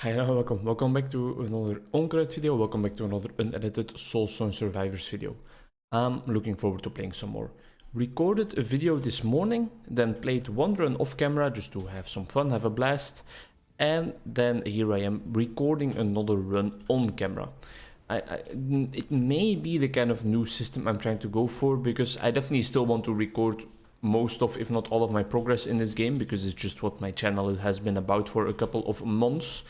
Hi, welcome back to another Onkruid video, welcome back to another unedited Soulstone Survivors video. I'm looking forward to playing some more. Recorded a video this morning, then played one run off camera just to have some fun, have a blast, and then here I am recording another run on camera. It may be the kind of new system I'm trying to go for, because I definitely still want to record most of, if not all of my progress in this game, because it's just what my channel has been about for a couple of months.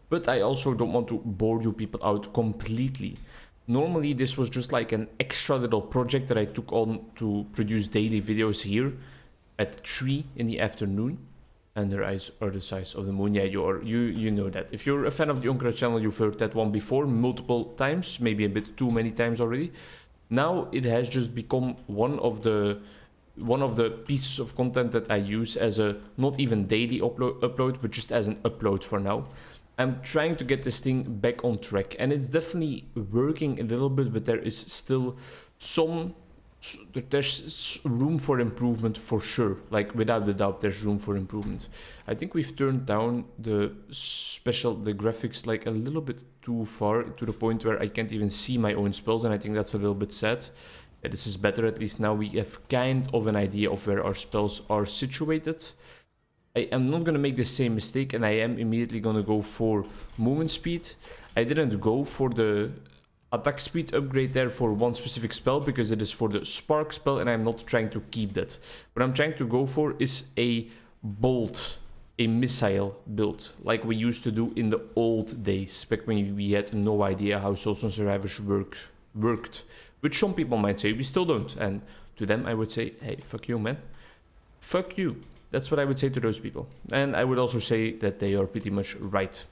But I also don't want to bore you people out completely. Normally this was just like an extra little project that I took on to produce daily videos here at 3 in the afternoon. And their eyes are the size of the moon. Yeah, you know that. If you're a fan of the Onkruid channel, you've heard that one before multiple times, maybe a bit too many times already. Now it has just become one of the pieces of content that I use as a not even daily upload, but just as an upload for now. I'm trying to get this thing back on track, and it's definitely working a little bit, but there is still there's room for improvement for sure. Like, without a doubt, there's room for improvement. I think we've turned down the graphics like a little bit too far, to the point where I can't even see my own spells, and I think that's a little bit sad. Yeah, this is better. At least now we have kind of an idea of where our spells are situated. I am not going to make the same mistake, and I am immediately going to go for movement speed. I didn't go for the attack speed upgrade there for one specific spell, because it is for the spark spell, and I'm not trying to keep that. What I'm trying to go for is a bolt, a missile build, like we used to do in the old days, back when we had no idea how Soulstone Survivors worked. Which some people might say we still don't, and to them I would say, hey, fuck you, man. Fuck you. That's what I would say to those people. And I would also say that they are pretty much right.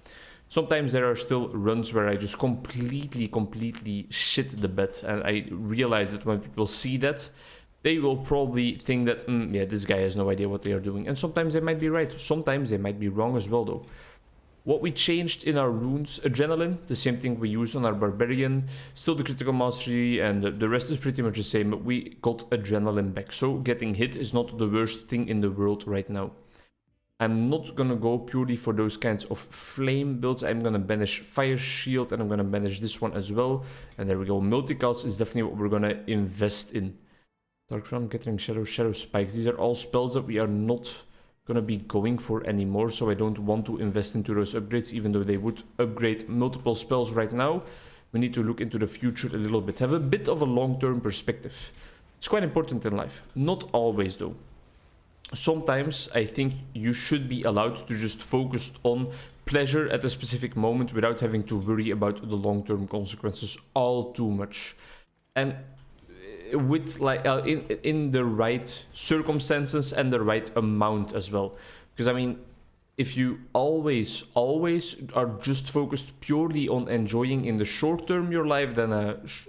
Sometimes there are still runs where I just completely shit the bed, and I realize that when people see that, they will probably think that, yeah, this guy has no idea what they are doing. And sometimes they might be right, sometimes they might be wrong as well though. What we changed in our runes, adrenaline, the same thing we use on our barbarian, still the critical mastery, and the rest is pretty much the same, but we got adrenaline back. So getting hit is not the worst thing in the world right now. I'm not gonna go purely for those kinds of flame builds. I'm gonna banish fire shield, and I'm gonna banish this one as well. And there we go. Multicast is definitely what we're gonna invest in. Dark Realm, Gathering Shadow, Shadow Spikes. These are all spells that we are not gonna be going for anymore, so I don't want to invest into those upgrades, even though they would upgrade multiple spells right now. We need to look into the future a little bit, have a bit of a long-term perspective. It's quite important in life. Not always though. Sometimes I think you should be allowed to just focus on pleasure at a specific moment without having to worry about the long-term consequences all too much. And with like in the right circumstances and the right amount as well. Because I mean, if you always are just focused purely on enjoying in the short term your life, then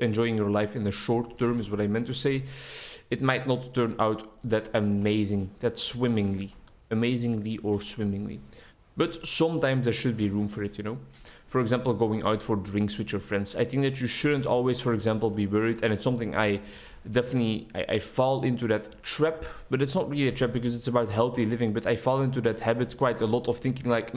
enjoying your life in the short term is what I meant to say, it might not turn out that amazing, that amazingly or swimmingly. But sometimes there should be room for it, you know. For example, going out for drinks with your friends. I think that you shouldn't always, for example, be worried, and it's something I definitely fall into that trap, but it's not really a trap because it's about healthy living. But I fall into that habit quite a lot of thinking like,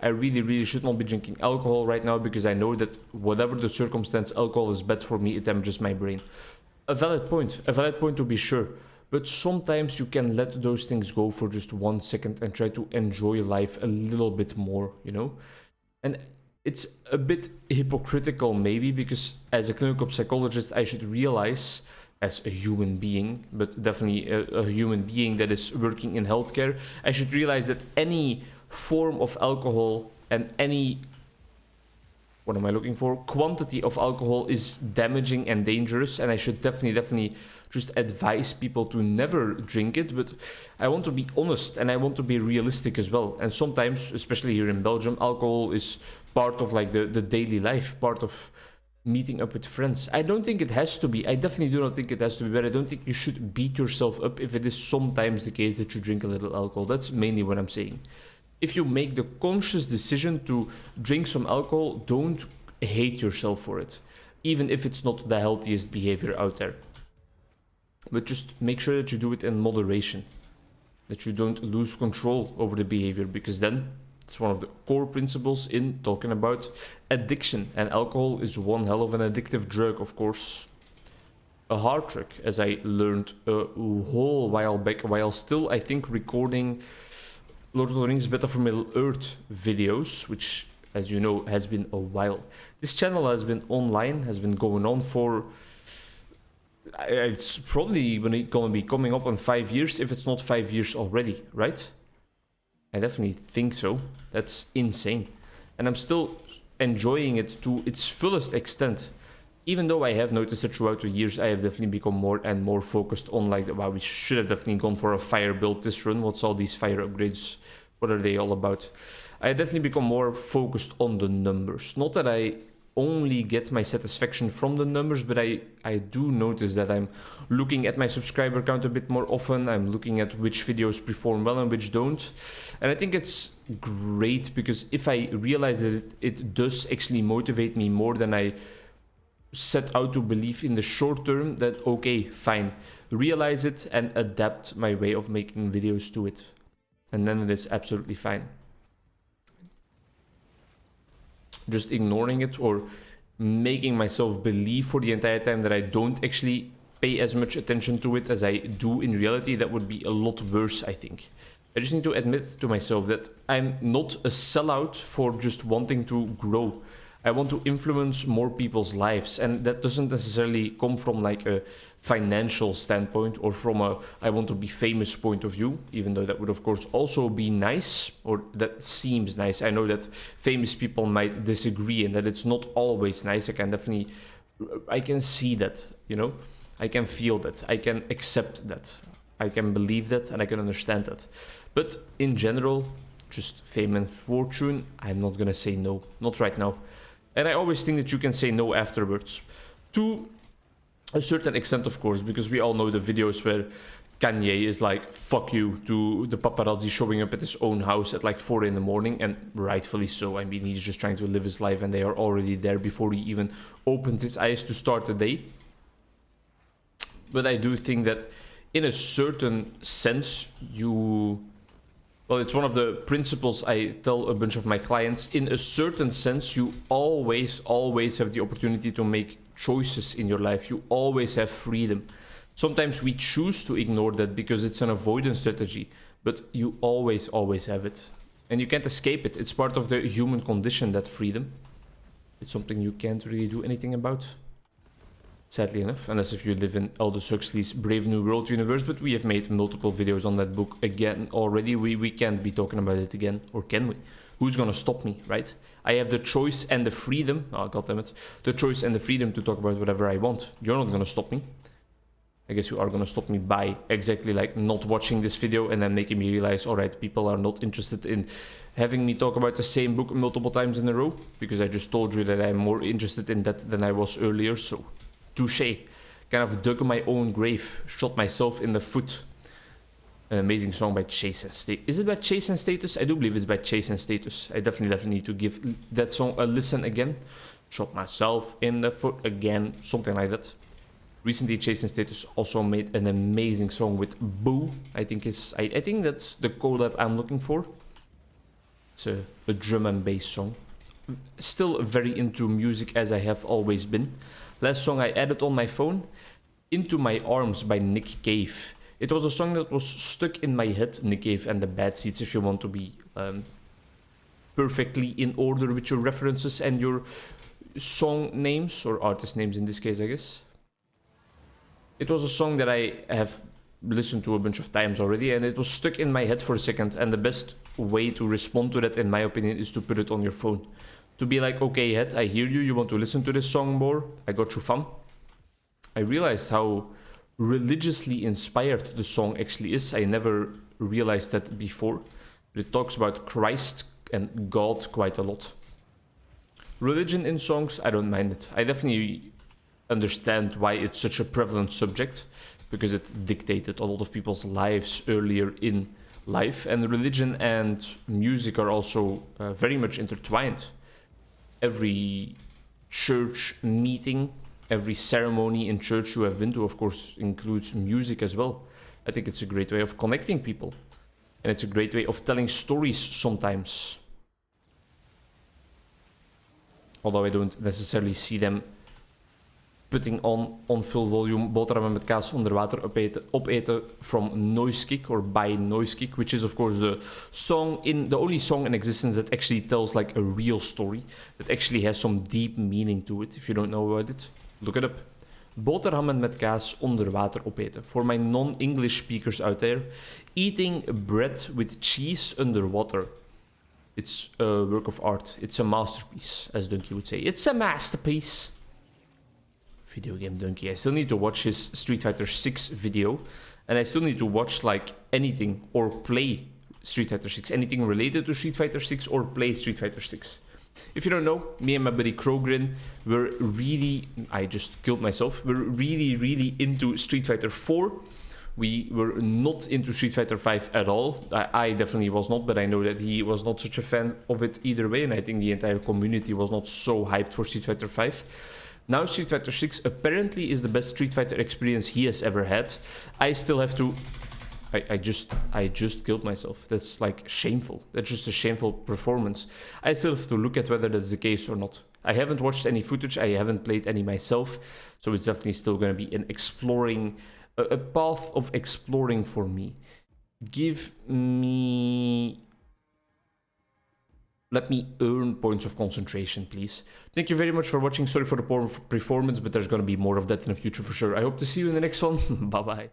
I really should not be drinking alcohol right now, because I know that whatever the circumstance, alcohol is bad for me. It damages my brain. A valid point to be sure. But sometimes you can let those things go for just 1 second and try to enjoy life a little bit more, you know. And it's a bit hypocritical maybe, because as a clinical psychologist I should realize, as a human being, but definitely a human being that is working in healthcare, I should realize that any form of alcohol and any, what am I looking for, quantity of alcohol is damaging and dangerous, and I should definitely just advise people to never drink it. But I want to be honest, and I want to be realistic as well. And sometimes, especially here in Belgium, alcohol is part of like the daily life, part of meeting up with friends. I don't think it has to be. I definitely do not think it has to be, but I don't think you should beat yourself up if it is sometimes the case that you drink a little alcohol. That's mainly what I'm saying. If you make the conscious decision to drink some alcohol, don't hate yourself for it, even if it's not the healthiest behavior out there. But just make sure that you do it in moderation, that you don't lose control over the behavior, because then It's one of the core principles in talking about addiction. And alcohol is one hell of an addictive drug, of course. A hard drug, as I learned a whole while back, while still, I think, recording Lord of the Rings Battle for Middle-earth videos, which, as you know, has been a while. This channel has been online, has been going on for... It's probably going to be coming up on 5 years, if it's not 5 years already, right? I definitely think so. That's insane. And I'm still enjoying it to its fullest extent. Even though I have noticed that throughout the years, I have definitely become more and more focused on like, wow, we should have definitely gone for a fire build this run. What's all these fire upgrades? What are they all about? I have definitely become more focused on the numbers. Not that I only get my satisfaction from the numbers, but I do notice that I'm looking at my subscriber count a bit more often. I'm looking at which videos perform well and which don't. And I think it's great because if I realize that it does actually motivate me more than I set out to believe in the short term, that okay, fine, realize it and adapt my way of making videos to it. And then it is absolutely fine. Just ignoring it or making myself believe for the entire time that I don't actually pay as much attention to it as I do in reality, that would be a lot worse, I think. I just need to admit to myself that I'm not a sellout for just wanting to grow. I want to influence more people's lives, and that doesn't necessarily come from like a financial standpoint or from a I want to be famous point of view, even though that would of course also be nice, or that seems nice. I know that famous people might disagree and that it's not always nice. I can see that, you know, I can feel that, I can accept that, I can believe that, and I can understand that. But in general, just fame and fortune, I'm not gonna say no, not right now. And I always think that you can say no afterwards. To a certain extent, of course, because we all know the videos where Kanye is like, fuck you, to the paparazzi showing up at his own house at like 4 in the morning, and rightfully so. I mean, he's just trying to live his life and they are already there before he even opens his eyes to start the day. But I do think that in a certain sense, well, it's one of the principles I tell a bunch of my clients. In a certain sense, you always have the opportunity to make choices in your life. You always have freedom. Sometimes we choose to ignore that because it's an avoidance strategy, but you always have it. And you can't escape it. It's part of the human condition, that freedom. It's something you can't really do anything about. Sadly enough, unless if you live in Aldous Huxley's Brave New World universe, but we have made multiple videos on that book again already. We can't be talking about it again, or can we? Who's gonna stop me, right? I have the choice and the freedom, oh goddammit, the choice and the freedom to talk about whatever I want. You're not gonna stop me. I guess you are gonna stop me by exactly like not watching this video and then making me realize, alright, people are not interested in having me talk about the same book multiple times in a row, because I just told you that I'm more interested in that than I was earlier, so... touché. Kind of dug my own grave, shot myself in the foot. An amazing song by Chase and Status. Is it by Chase and Status? I do believe it's by Chase and Status. I definitely need to give that song a listen again. Shot myself in the foot again, something like that. Recently, Chase and Status also made an amazing song with Boo. I think that's the collab I'm looking for. It's a drum and bass song. Still very into music as I have always been. Last song I added on my phone, Into My Arms by Nick Cave. It was a song that was stuck in my head, Nick Cave and the Bad Seeds, if you want to be perfectly in order with your references and your song names, or artist names in this case, I guess. It was a song that I have listened to a bunch of times already, and it was stuck in my head for a second, and the best way to respond to that, in my opinion, is to put it on your phone. To be like, okay, head, I hear you want to listen to this song more, I got you fam. I realized how religiously inspired the song actually is. I never realized that before. But it talks about Christ and God quite a lot. Religion in songs, I don't mind it. I definitely understand why it's such a prevalent subject, because it dictated a lot of people's lives earlier in life. And religion and music are also very much intertwined. Every church meeting, every ceremony in church you have been to, of course, includes music as well. I think it's a great way of connecting people. And it's a great way of telling stories sometimes. Although I don't necessarily see them putting on full volume. Boterhammen met kaas onder water opeten from Noise Kick or by Noise Kick, which is of course the only song in existence that actually tells like a real story, that actually has some deep meaning to it. If you don't know about it, look it up. Boterhammen met kaas onder water opeten. For my non-English speakers out there, eating bread with cheese underwater. It's a work of art. It's a masterpiece, as Donkey would say. It's a masterpiece. Video game Donkey. I still need to watch his Street Fighter 6 video, and I still need to watch like anything or play Street Fighter 6, anything related to Street Fighter 6 or play Street Fighter 6. If you don't know, me and my buddy Krogrin were really, I just killed myself, we're really into Street Fighter 4. We were not into Street Fighter 5 at all. I definitely was not, but I know that he was not such a fan of it either way, and I think the entire community was not so hyped for Street Fighter 5. Now Street Fighter 6 apparently is the best Street Fighter experience he has ever had. I still have to... I just killed myself. That's like shameful. That's just a shameful performance. I still have to look at whether that's the case or not. I haven't watched any footage. I haven't played any myself. So it's definitely still going to be an exploring... a path of exploring for me. Give me... Let me earn points of concentration, please. Thank you very much for watching. Sorry for the poor performance, but there's going to be more of that in the future for sure. I hope to see you in the next one. Bye-bye.